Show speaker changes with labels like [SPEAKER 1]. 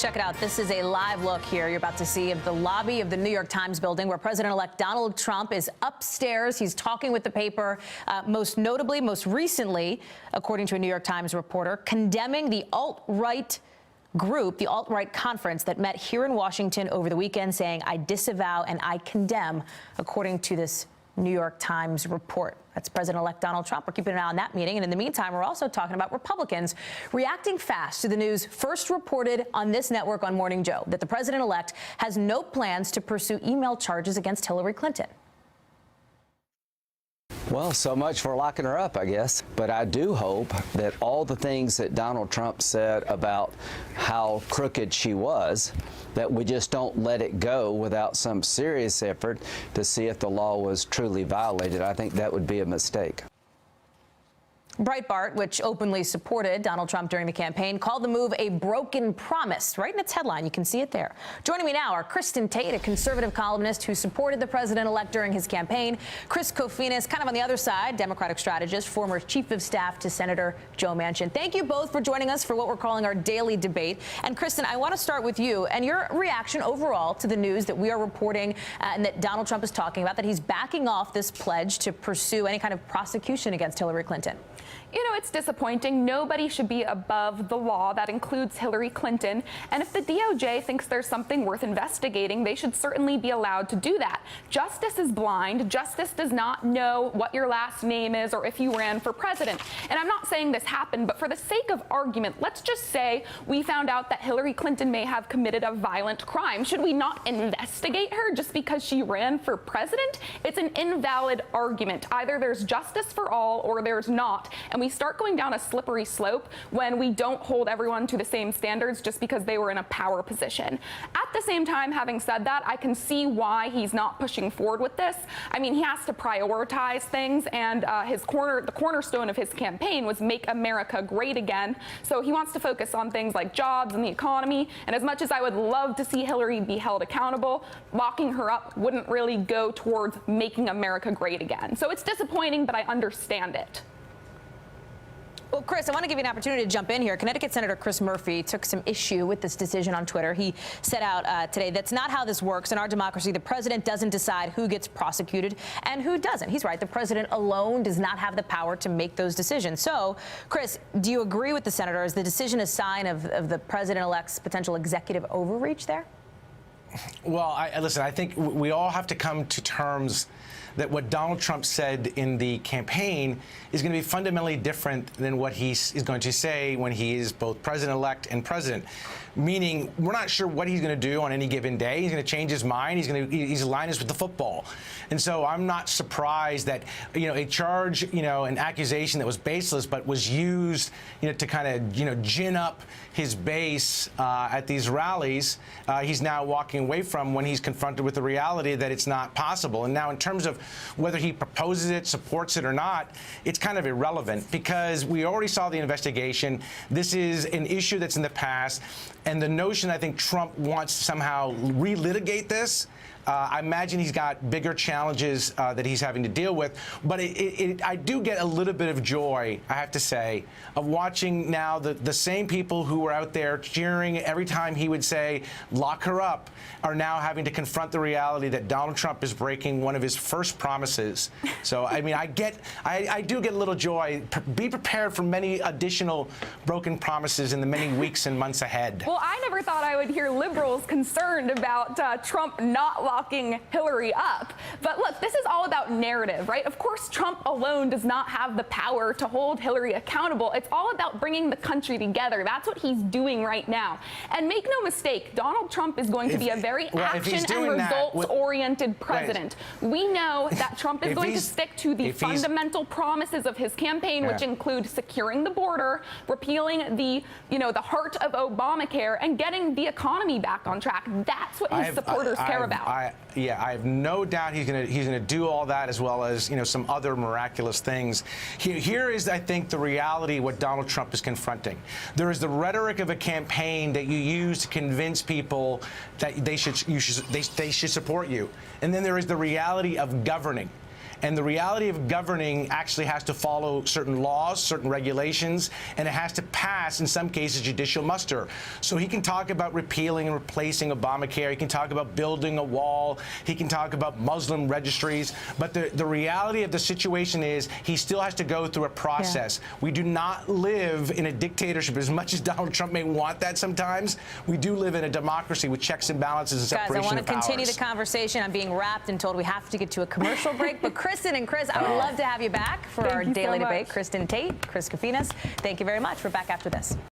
[SPEAKER 1] Check it out. This is a live look here you're about to see of the lobby of the New York Times building where President-elect Donald Trump is upstairs. He's talking with the paper, most recently, according to a New York Times reporter, condemning the alt-right group, the alt-right conference that met here in Washington over the weekend, saying, "I disavow and I condemn," according to this New York Times report. That's President-elect Donald Trump. We're keeping an eye on that meeting. And in the meantime, we're also talking about Republicans reacting fast to the news first reported on this network on Morning Joe, that the president-elect has no plans to pursue email charges against Hillary Clinton.
[SPEAKER 2] Well, so much for locking her up, I guess. But I do hope that all the things that Donald Trump said about how crooked she was, that we just don't let it go without some serious effort to see if the law was truly violated. I think that would be a mistake.
[SPEAKER 1] Breitbart, which openly supported Donald Trump during the campaign, called the move a broken promise. Right in its headline, you can see it there. Joining me now are Kristin Tate, a conservative columnist who supported the president-elect during his campaign. Chris Kofinas, kind of on the other side, Democratic strategist, former chief of staff to Senator Joe Manchin. Thank you both for joining us for what we're calling our daily debate. And Kristin, I want to start with you and your reaction overall to the news that we are reporting and that Donald Trump is talking about, that he's backing off this pledge to pursue any kind of prosecution against Hillary Clinton.
[SPEAKER 3] You know, it's disappointing. Nobody should be above the law. That includes Hillary Clinton. And if the DOJ thinks there's something worth investigating, they should certainly be allowed to do that. Justice is blind. Justice does not know what your last name is or if you ran for president. And I'm not saying this happened, but for the sake of argument, let's just say we found out that Hillary Clinton may have committed a violent crime. Should we not investigate her just because she ran for president? It's an invalid argument. Either there's justice for all or there's not. And we start going down a slippery slope when we don't hold everyone to the same standards just because they were in a power position. At the same time, having said that, I can see why he's not pushing forward with this. I mean, he has to prioritize things, and the cornerstone of his campaign was make America great again. So he wants to focus on things like jobs and the economy. And as much as I would love to see Hillary be held accountable, locking her up wouldn't really go towards making America great again. So it's disappointing, but I understand it.
[SPEAKER 1] Well, Chris, I want to give you an opportunity to jump in here. Connecticut Senator Chris Murphy took some issue with this decision on Twitter. He set out today, that's not how this works. In our democracy, the president doesn't decide who gets prosecuted and who doesn't. He's right. The president alone does not have the power to make those decisions. So, Chris, do you agree with the senator? Is the decision a sign of the president-elect's potential executive overreach there?
[SPEAKER 4] Well, listen, I think we all have to come to terms that what Donald Trump said in the campaign is going to be fundamentally different than what he is going to say when he is both president-elect and president. Meaning, we're not sure what he's going to do on any given day. He's going to change his mind. He's aligned us with the football. And so I'm not surprised that, a charge, an accusation that was baseless but was used, to kind of, gin up his base at these rallies, he's now walking away from when he's confronted with the reality that it's not possible. And now in terms of whether he proposes it, supports it or not, it's kind of irrelevant because we already saw the investigation. This is an issue that's in the past. And the notion I think Trump wants to somehow relitigate this, I imagine he's got bigger challenges that he's having to deal with. But I do get a little bit of joy, I have to say, of watching now the same people who were out there cheering every time he would say, lock her up, are now having to confront the reality that Donald Trump is breaking one of his first promises. So, I mean, I do get a little joy. Be prepared for many additional broken promises in the many weeks and months ahead.
[SPEAKER 3] Well, I never thought I would hear liberals concerned about Trump not locking Hillary up. But look, this is all about narrative, right? Of course, Trump alone does not have the power to hold Hillary accountable. It's all about bringing the country together. That's what he's doing right now. And make no mistake, Donald Trump is going to be a very action and results-oriented president. We know that Trump is going to stick to the fundamental promises of his campaign, which include securing the border, repealing the heart of Obamacare, and getting the economy back on track. That's what his supporters care about.
[SPEAKER 4] I have no doubt he's gonna do all that, as well as some other miraculous things. Here is, I think, the reality what Donald Trump is confronting. There is the rhetoric of a campaign that you use to convince people that they should support you, and then there is the reality of governing. And the reality of governing actually has to follow certain laws, certain regulations, and it has to pass, in some cases, judicial muster. So he can talk about repealing and replacing Obamacare. He can talk about building a wall. He can talk about Muslim registries. But the reality of the situation is he still has to go through a process. Yeah. We do not live in a dictatorship. As much as Donald Trump may want that sometimes, we do live in a democracy with checks and balances and separation of powers.
[SPEAKER 1] Guys, I want to continue the conversation. I'm being wrapped and told we have to get to a commercial break. But Kristin and Chris, I would love to have you back for our daily debate. Kristin Tate, Chris Kafinas, thank you very much. We're back after this.